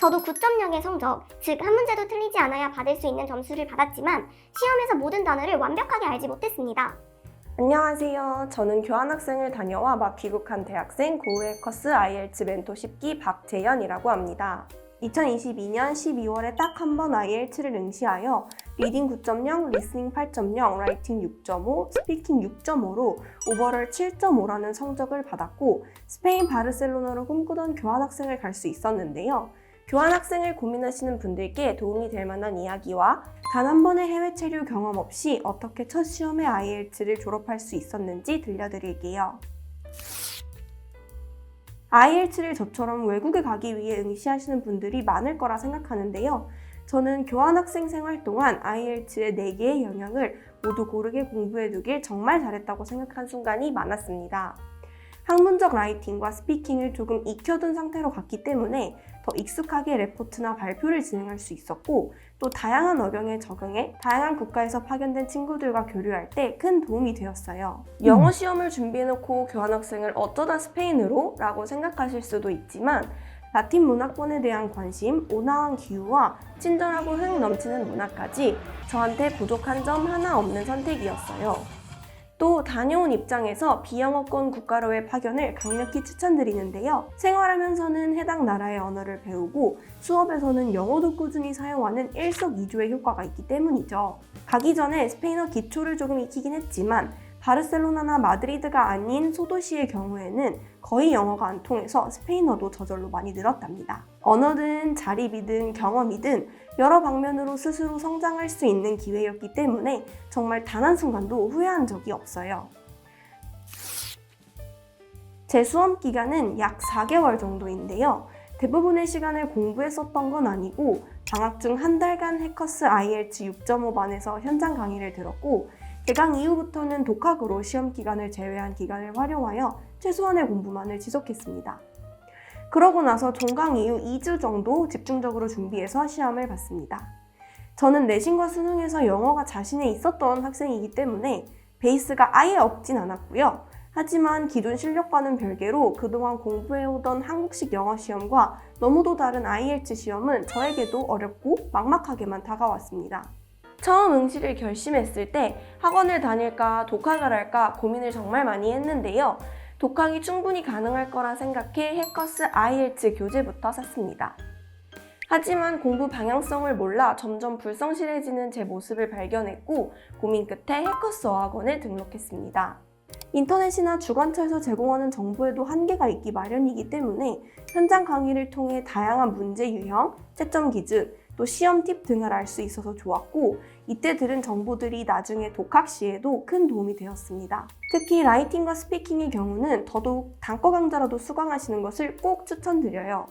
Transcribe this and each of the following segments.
저도 9.0의 성적, 즉 한 문제도 틀리지 않아야 받을 수 있는 점수를 받았지만 시험에서 모든 단어를 완벽하게 알지 못했습니다. 안녕하세요. 저는 교환학생을 다녀와 막 귀국한 대학생 고우해커스 IELTS 멘토 10기 박재연이라고 합니다. 2022년 12월에 딱 한 번 IELTS를 응시하여 리딩 9.0, 리스닝 8.0, 라이팅 6.5, 스피킹 6.5로 오버롤 7.5라는 성적을 받았고 스페인 바르셀로나로 꿈꾸던 교환학생을 갈 수 있었는데요. 교환학생을 고민하시는 분들께 도움이 될 만한 이야기와 단 한 번의 해외 체류 경험 없이 어떻게 첫 시험에 IELTS를 졸업할 수 있었는지 들려드릴게요. IELTS를 저처럼 외국에 가기 위해 응시하시는 분들이 많을 거라 생각하는데요. 저는 교환학생 생활 동안 IELTS의 4개의 영역을 모두 고르게 공부해두길 정말 잘했다고 생각한 순간이 많았습니다. 학문적 라이팅과 스피킹을 조금 익혀둔 상태로 갔기 때문에 더 익숙하게 레포트나 발표를 진행할 수 있었고 또 다양한 어령에 적응해 다양한 국가에서 파견된 친구들과 교류할 때 큰 도움이 되었어요. 영어 시험을 준비해놓고 교환학생을 어쩌다 스페인으로? 라고 생각하실 수도 있지만 라틴 문화권에 대한 관심, 온화한 기후와 친절하고 흥 넘치는 문화까지 저한테 부족한 점 하나 없는 선택이었어요. 또 다녀온 입장에서 비영어권 국가로의 파견을 강력히 추천드리는데요. 생활하면서는 해당 나라의 언어를 배우고 수업에서는 영어도 꾸준히 사용하는 일석이조의 효과가 있기 때문이죠. 가기 전에 스페인어 기초를 조금 익히긴 했지만 바르셀로나나 마드리드가 아닌 소도시의 경우에는 거의 영어가 안 통해서 스페인어도 저절로 많이 늘었답니다. 언어든 자립이든 경험이든 여러 방면으로 스스로 성장할 수 있는 기회였기 때문에 정말 단 한순간도 후회한 적이 없어요. 제 수험 기간은 약 4개월 정도인데요. 대부분의 시간을 공부에 썼던 건 아니고 방학 중 한 달간 해커스 IELTS 6.5반에서 현장 강의를 들었고 개강 이후부터는 독학으로 시험 기간을 제외한 기간을 활용하여 최소한의 공부만을 지속했습니다. 그러고 나서 종강 이후 2주 정도 집중적으로 준비해서 시험을 봤습니다. 저는 내신과 수능에서 영어가 자신에 있었던 학생이기 때문에 베이스가 아예 없진 않았고요. 하지만 기존 실력과는 별개로 그동안 공부해오던 한국식 영어 시험과 너무도 다른 IELTS 시험은 저에게도 어렵고 막막하게만 다가왔습니다. 처음 응시를 결심했을 때 학원을 다닐까 독학을 할까 고민을 정말 많이 했는데요. 독학이 충분히 가능할 거라 생각해 해커스 IELTS 교재부터 샀습니다. 하지만 공부 방향성을 몰라 점점 불성실해지는 제 모습을 발견했고 고민 끝에 해커스 어학원에 등록했습니다. 인터넷이나 주관처에서 제공하는 정보에도 한계가 있기 마련이기 때문에 현장 강의를 통해 다양한 문제 유형, 채점 기준, 또 시험 팁 등을 알 수 있어서 좋았고 이때 들은 정보들이 나중에 독학 시에도 큰 도움이 되었습니다. 특히 라이팅과 스피킹의 경우는 더더욱 단과 강좌라도 수강하시는 것을 꼭 추천드려요.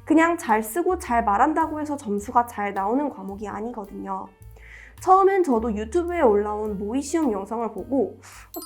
그냥 잘 쓰고 잘 말한다고 해서 점수가 잘 나오는 과목이 아니거든요. 처음엔 저도 유튜브에 올라온 모의 시험 영상을 보고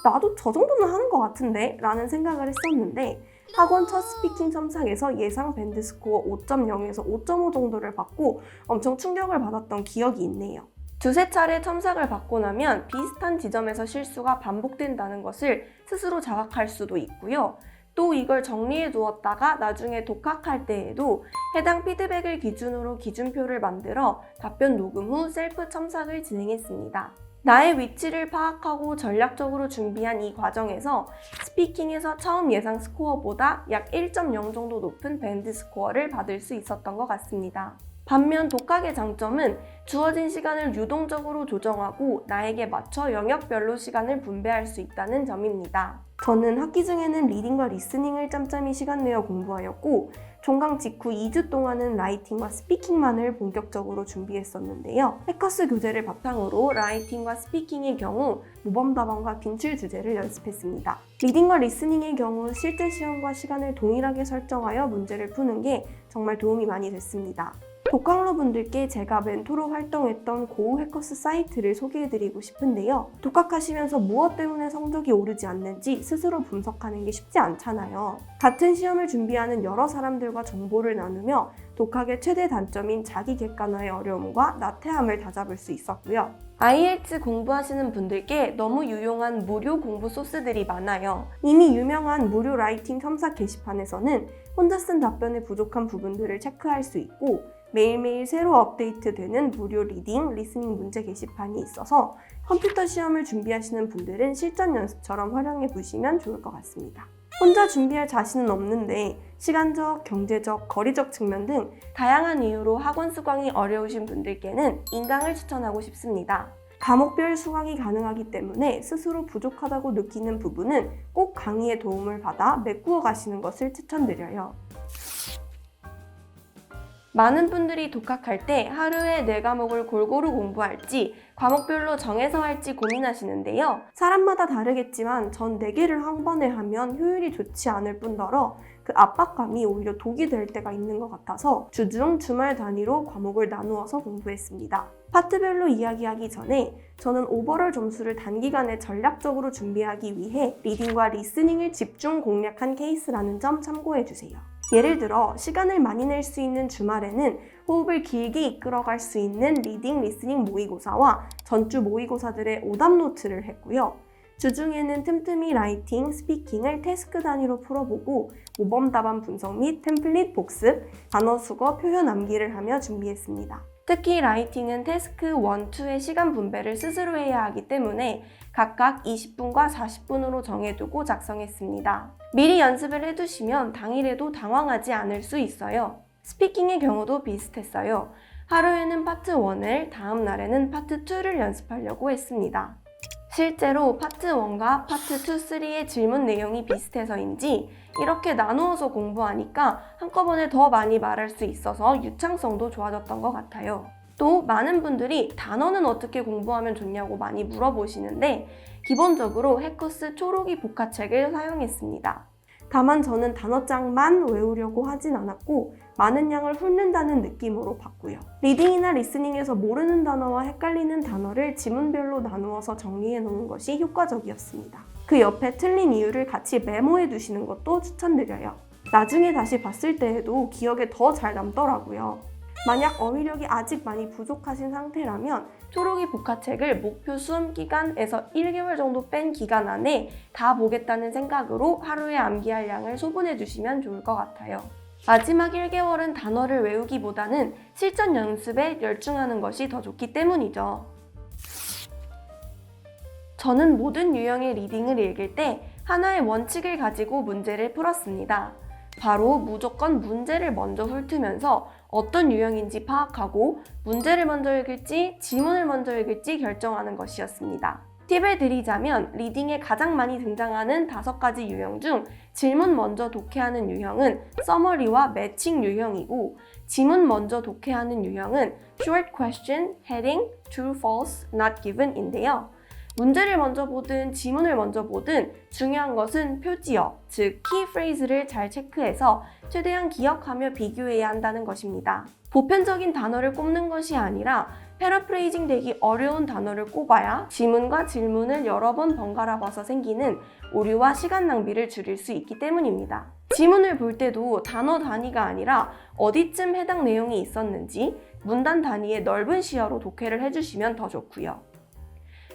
나도 저 정도는 하는 것 같은데? 라는 생각을 했었는데 학원 첫 스피킹 첨삭에서 예상 밴드 스코어 5.0에서 5.5 정도를 받고 엄청 충격을 받았던 기억이 있네요. 두세 차례 첨삭을 받고 나면 비슷한 지점에서 실수가 반복된다는 것을 스스로 자각할 수도 있고요. 또 이걸 정리해 두었다가 나중에 독학할 때에도 해당 피드백을 기준으로 기준표를 만들어 답변 녹음 후 셀프 첨삭을 진행했습니다. 나의 위치를 파악하고 전략적으로 준비한 이 과정에서 스피킹에서 처음 예상 스코어보다 약 1.0 정도 높은 밴드 스코어를 받을 수 있었던 것 같습니다. 반면 독학의 장점은 주어진 시간을 유동적으로 조정하고 나에게 맞춰 영역별로 시간을 분배할 수 있다는 점입니다. 저는 학기 중에는 리딩과 리스닝을 짬짬이 시간 내어 공부하였고 종강 직후 2주 동안은 라이팅과 스피킹만을 본격적으로 준비했었는데요. 해커스 교재를 바탕으로 라이팅과 스피킹의 경우 모범답안과 빈출 주제를 연습했습니다. 리딩과 리스닝의 경우 실제 시험과 시간을 동일하게 설정하여 문제를 푸는 게 정말 도움이 많이 됐습니다. 독학러 분들께 제가 멘토로 활동했던 고우 해커스 사이트를 소개해드리고 싶은데요. 독학하시면서 무엇 때문에 성적이 오르지 않는지 스스로 분석하는 게 쉽지 않잖아요. 같은 시험을 준비하는 여러 사람들과 정보를 나누며 독학의 최대 단점인 자기 객관화의 어려움과 나태함을 다잡을 수 있었고요. IELTS 공부하시는 분들께 너무 유용한 무료 공부 소스들이 많아요. 이미 유명한 무료 라이팅 첨삭 게시판에서는 혼자 쓴 답변의 부족한 부분들을 체크할 수 있고 매일매일 새로 업데이트되는 무료 리딩, 리스닝 문제 게시판이 있어서 컴퓨터 시험을 준비하시는 분들은 실전 연습처럼 활용해 보시면 좋을 것 같습니다. 혼자 준비할 자신은 없는데 시간적, 경제적, 거리적 측면 등 다양한 이유로 학원 수강이 어려우신 분들께는 인강을 추천하고 싶습니다. 과목별 수강이 가능하기 때문에 스스로 부족하다고 느끼는 부분은 꼭 강의의 도움을 받아 메꾸어 가시는 것을 추천드려요. 많은 분들이 독학할 때 하루에 4과목을 골고루 공부할지 과목별로 정해서 할지 고민하시는데요. 사람마다 다르겠지만 전 4개를 한 번에 하면 효율이 좋지 않을 뿐더러 그 압박감이 오히려 독이 될 때가 있는 것 같아서 주중, 주말 단위로 과목을 나누어서 공부했습니다. 파트별로 이야기하기 전에 저는 오버롤 점수를 단기간에 전략적으로 준비하기 위해 리딩과 리스닝을 집중 공략한 케이스라는 점 참고해주세요. 예를 들어 시간을 많이 낼 수 있는 주말에는 호흡을 길게 이끌어갈 수 있는 리딩, 리스닝 모의고사와 전주 모의고사들의 오답 노트를 했고요. 주중에는 틈틈이 라이팅, 스피킹을 태스크 단위로 풀어보고 모범 답안 분석 및 템플릿 복습, 단어 수거, 표현 암기를 하며 준비했습니다. 특히 라이팅은 태스크 1, 2의 시간 분배를 스스로 해야 하기 때문에 각각 20분과 40분으로 정해두고 작성했습니다. 미리 연습을 해두시면 당일에도 당황하지 않을 수 있어요. 스피킹의 경우도 비슷했어요. 하루에는 파트 1을, 다음 날에는 파트 2를 연습하려고 했습니다. 실제로 파트 1과 파트 2, 3의 질문 내용이 비슷해서인지 이렇게 나누어서 공부하니까 한꺼번에 더 많이 말할 수 있어서 유창성도 좋아졌던 것 같아요. 또 많은 분들이 단어는 어떻게 공부하면 좋냐고 많이 물어보시는데 기본적으로 해커스 초록이 복화책을 사용했습니다. 다만 저는 단어장만 외우려고 하진 않았고 많은 양을 훑는다는 느낌으로 봤고요. 리딩이나 리스닝에서 모르는 단어와 헷갈리는 단어를 지문별로 나누어서 정리해 놓은 것이 효과적이었습니다. 그 옆에 틀린 이유를 같이 메모해 두시는 것도 추천드려요. 나중에 다시 봤을 때에도 기억에 더 잘 남더라고요. 만약 어휘력이 아직 많이 부족하신 상태라면 초록이 복화책을 목표 수험 기간에서 1개월 정도 뺀 기간 안에 다 보겠다는 생각으로 하루에 암기할 양을 소분해 주시면 좋을 것 같아요. 마지막 1개월은 단어를 외우기보다는 실전 연습에 열중하는 것이 더 좋기 때문이죠. 저는 모든 유형의 리딩을 읽을 때 하나의 원칙을 가지고 문제를 풀었습니다. 바로 무조건 문제를 먼저 훑으면서 어떤 유형인지 파악하고 문제를 먼저 읽을지 지문을 먼저 읽을지 결정하는 것이었습니다. 팁을 드리자면 리딩에 가장 많이 등장하는 5가지 유형 중 질문 먼저 독해하는 유형은 서머리와 매칭 유형이고 지문 먼저 독해하는 유형은 short question, heading, true, false, not given인데요. 문제를 먼저 보든 지문을 먼저 보든 중요한 것은 표지어, 즉 키 프레이즈를 잘 체크해서 최대한 기억하며 비교해야 한다는 것입니다. 보편적인 단어를 꼽는 것이 아니라 패러프레이징 되기 어려운 단어를 꼽아야 지문과 질문을 여러 번 번갈아 봐서 생기는 오류와 시간 낭비를 줄일 수 있기 때문입니다. 지문을 볼 때도 단어 단위가 아니라 어디쯤 해당 내용이 있었는지 문단 단위의 넓은 시야로 독해를 해주시면 더 좋고요.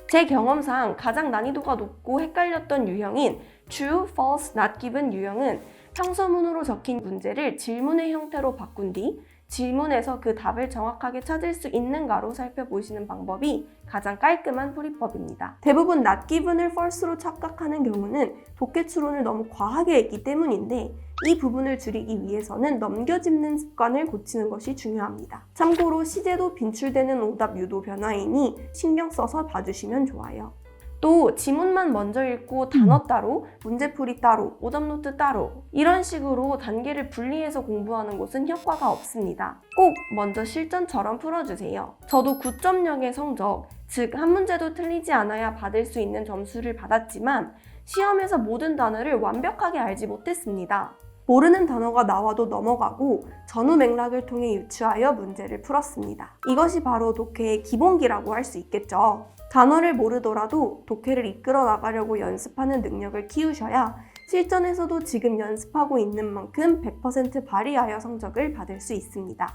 제 경험상 가장 난이도가 높고 헷갈렸던 유형인 True, False, Not Given 유형은 평서문으로 적힌 문제를 질문의 형태로 바꾼 뒤 질문에서 그 답을 정확하게 찾을 수 있는가로 살펴보시는 방법이 가장 깔끔한 풀이법입니다. 대부분 not given을 false로 착각하는 경우는 독해 추론을 너무 과하게 했기 때문인데 이 부분을 줄이기 위해서는 넘겨짚는 습관을 고치는 것이 중요합니다. 참고로 시제도 빈출되는 오답 유도 변화이니 신경 써서 봐주시면 좋아요. 또 지문만 먼저 읽고 단어 따로, 문제풀이 따로, 오답노트 따로 이런 식으로 단계를 분리해서 공부하는 곳은 효과가 없습니다. 꼭 먼저 실전처럼 풀어주세요. 저도 9.0의 성적, 즉 한 문제도 틀리지 않아야 받을 수 있는 점수를 받았지만 시험에서 모든 단어를 완벽하게 알지 못했습니다. 모르는 단어가 나와도 넘어가고 전후 맥락을 통해 유추하여 문제를 풀었습니다. 이것이 바로 독해의 기본기라고 할 수 있겠죠. 단어를 모르더라도 독해를 이끌어 나가려고 연습하는 능력을 키우셔야 실전에서도 지금 연습하고 있는 만큼 100% 발휘하여 성적을 받을 수 있습니다.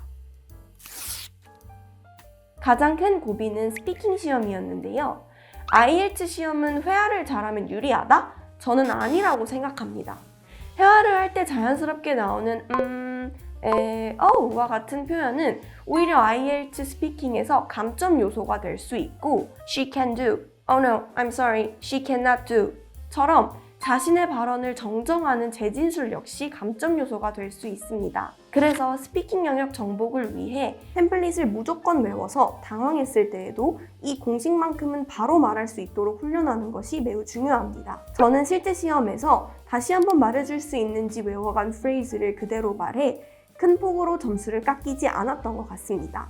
가장 큰 고비는 스피킹 시험이었는데요. IELTS 시험은 회화를 잘하면 유리하다? 저는 아니라고 생각합니다. 회화를 할 때 자연스럽게 나오는 와 같은 표현은 오히려 IELTS 스피킹에서 감점 요소가 될 수 있고 She can do, oh no, I'm sorry, she cannot do 처럼 자신의 발언을 정정하는 재진술 역시 감점 요소가 될 수 있습니다. 그래서 스피킹 영역 정복을 위해 템플릿을 무조건 외워서 당황했을 때에도 이 공식만큼은 바로 말할 수 있도록 훈련하는 것이 매우 중요합니다. 저는 실제 시험에서 다시 한번 말해줄 수 있는지 외워간 프레이즈를 그대로 말해 큰 폭으로 점수를 깎이지 않았던 것 같습니다.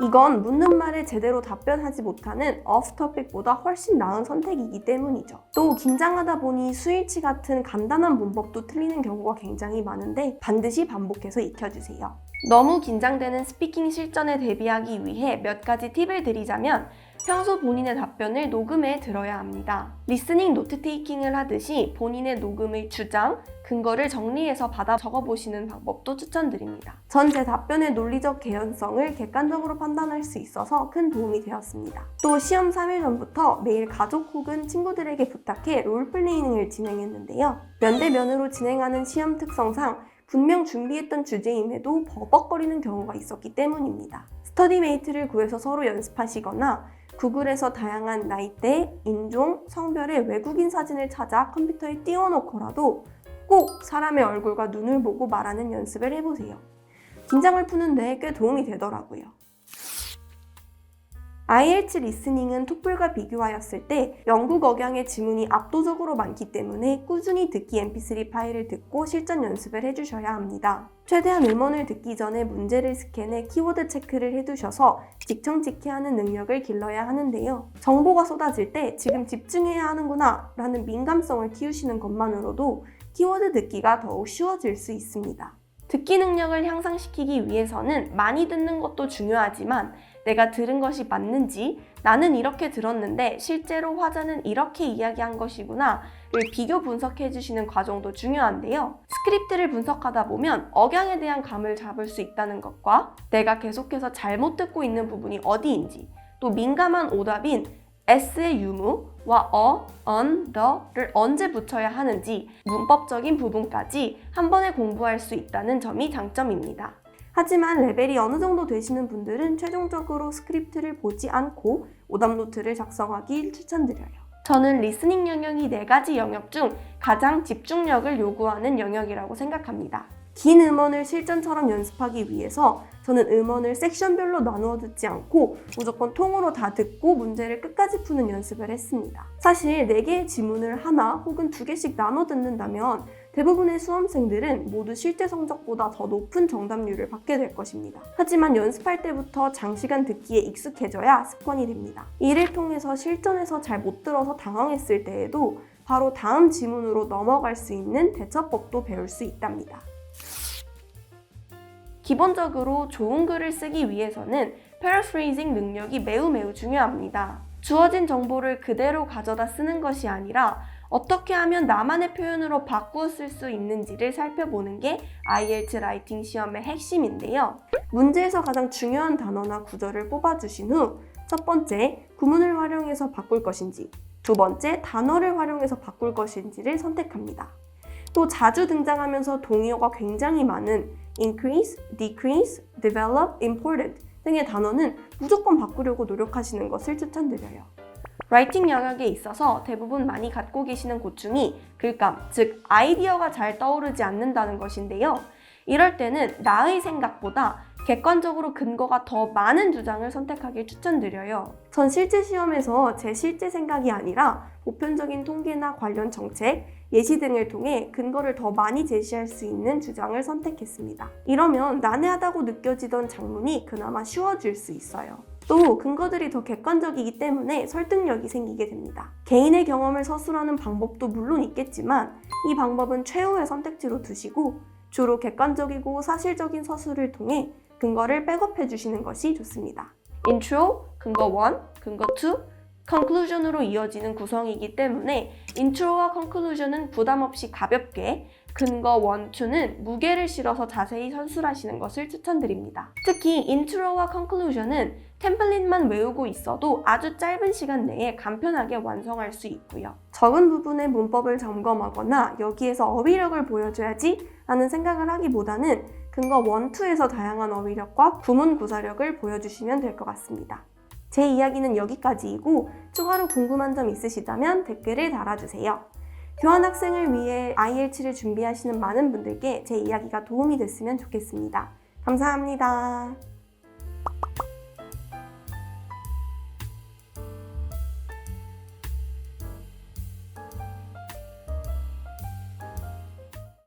이건 묻는 말에 제대로 답변하지 못하는 오프토픽보다 훨씬 나은 선택이기 때문이죠. 또 긴장하다 보니 수일치 같은 간단한 문법도 틀리는 경우가 굉장히 많은데 반드시 반복해서 익혀주세요. 너무 긴장되는 스피킹 실전에 대비하기 위해 몇 가지 팁을 드리자면 평소 본인의 답변을 녹음해 들어야 합니다. 리스닝 노트 테이킹을 하듯이 본인의 녹음의 주장, 근거를 정리해서 받아 적어보시는 방법도 추천드립니다. 전 제 답변의 논리적 개연성을 객관적으로 판단할 수 있어서 큰 도움이 되었습니다. 또 시험 3일 전부터 매일 가족 혹은 친구들에게 부탁해 롤플레이닝을 진행했는데요. 면대면으로 진행하는 시험 특성상 분명 준비했던 주제임에도 버벅거리는 경우가 있었기 때문입니다. 스터디메이트를 구해서 서로 연습하시거나 구글에서 다양한 나이대, 인종, 성별의 외국인 사진을 찾아 컴퓨터에 띄워놓고라도 꼭 사람의 얼굴과 눈을 보고 말하는 연습을 해보세요. 긴장을 푸는 데 꽤 도움이 되더라고요. IELTS 리스닝은 토플과 비교하였을 때 영국 억양의 지문이 압도적으로 많기 때문에 꾸준히 듣기 mp3 파일을 듣고 실전 연습을 해주셔야 합니다. 최대한 음원을 듣기 전에 문제를 스캔해 키워드 체크를 해두셔서 직청직해하는 능력을 길러야 하는데요. 정보가 쏟아질 때 지금 집중해야 하는구나 라는 민감성을 키우시는 것만으로도 키워드 듣기가 더욱 쉬워질 수 있습니다. 듣기 능력을 향상시키기 위해서는 많이 듣는 것도 중요하지만 내가 들은 것이 맞는지, 나는 이렇게 들었는데 실제로 화자는 이렇게 이야기한 것이구나를 비교 분석해 주시는 과정도 중요한데요. 스크립트를 분석하다 보면 억양에 대한 감을 잡을 수 있다는 것과 내가 계속해서 잘못 듣고 있는 부분이 어디인지, 또 민감한 오답인 s의 유무와 on, the를 언제 붙여야 하는지 문법적인 부분까지 한 번에 공부할 수 있다는 점이 장점입니다. 하지만 레벨이 어느 정도 되시는 분들은 최종적으로 스크립트를 보지 않고 오답 노트를 작성하길 추천드려요. 저는 리스닝 영역이 4가지 영역 중 가장 집중력을 요구하는 영역이라고 생각합니다. 긴 음원을 실전처럼 연습하기 위해서 저는 음원을 섹션별로 나누어 듣지 않고 무조건 통으로 다 듣고 문제를 끝까지 푸는 연습을 했습니다. 사실 4개의 지문을 하나 혹은 2개씩 나눠 듣는다면 대부분의 수험생들은 모두 실제 성적보다 더 높은 정답률을 받게 될 것입니다. 하지만 연습할 때부터 장시간 듣기에 익숙해져야 습관이 됩니다. 이를 통해서 실전에서 잘 못 들어서 당황했을 때에도 바로 다음 지문으로 넘어갈 수 있는 대처법도 배울 수 있답니다. 기본적으로 좋은 글을 쓰기 위해서는 paraphrasing 능력이 매우 중요합니다. 주어진 정보를 그대로 가져다 쓰는 것이 아니라 어떻게 하면 나만의 표현으로 바꾸어 쓸 수 있는지를 살펴보는 게 IELTS 라이팅 시험의 핵심인데요. 문제에서 가장 중요한 단어나 구절을 뽑아주신 후 첫 번째, 구문을 활용해서 바꿀 것인지, 두 번째, 단어를 활용해서 바꿀 것인지를 선택합니다. 또 자주 등장하면서 동의어가 굉장히 많은 increase, decrease, develop, important 등의 단어는 무조건 바꾸려고 노력하시는 것을 추천드려요. 라이팅 영역에 있어서 대부분 많이 갖고 계시는 고충이 글감, 즉 아이디어가 잘 떠오르지 않는다는 것인데요. 이럴 때는 나의 생각보다 객관적으로 근거가 더 많은 주장을 선택하길 추천드려요. 전 실제 시험에서 제 실제 생각이 아니라 보편적인 통계나 관련 정책, 예시 등을 통해 근거를 더 많이 제시할 수 있는 주장을 선택했습니다. 이러면 난해하다고 느껴지던 장문이 그나마 쉬워질 수 있어요. 또 근거들이 더 객관적이기 때문에 설득력이 생기게 됩니다. 개인의 경험을 서술하는 방법도 물론 있겠지만 이 방법은 최후의 선택지로 두시고 주로 객관적이고 사실적인 서술을 통해 근거를 백업해 주시는 것이 좋습니다. 인트로, 근거 1, 근거 2, conclusion으로 이어지는 구성이기 때문에 인트로와 conclusion은 부담 없이 가볍게, 근거 1, 2는 무게를 실어서 자세히 서술하시는 것을 추천드립니다. 특히 인트로와 conclusion은 템플릿만 외우고 있어도 아주 짧은 시간 내에 간편하게 완성할 수 있고요. 적은 부분의 문법을 점검하거나 여기에서 어휘력을 보여줘야지 라는 생각을 하기보다는 근거 1, 2에서 다양한 어휘력과 구문 구사력을 보여주시면 될 것 같습니다. 제 이야기는 여기까지이고 추가로 궁금한 점 있으시다면 댓글을 달아주세요. 교환학생을 위해 IELTS를 준비하시는 많은 분들께 제 이야기가 도움이 됐으면 좋겠습니다. 감사합니다.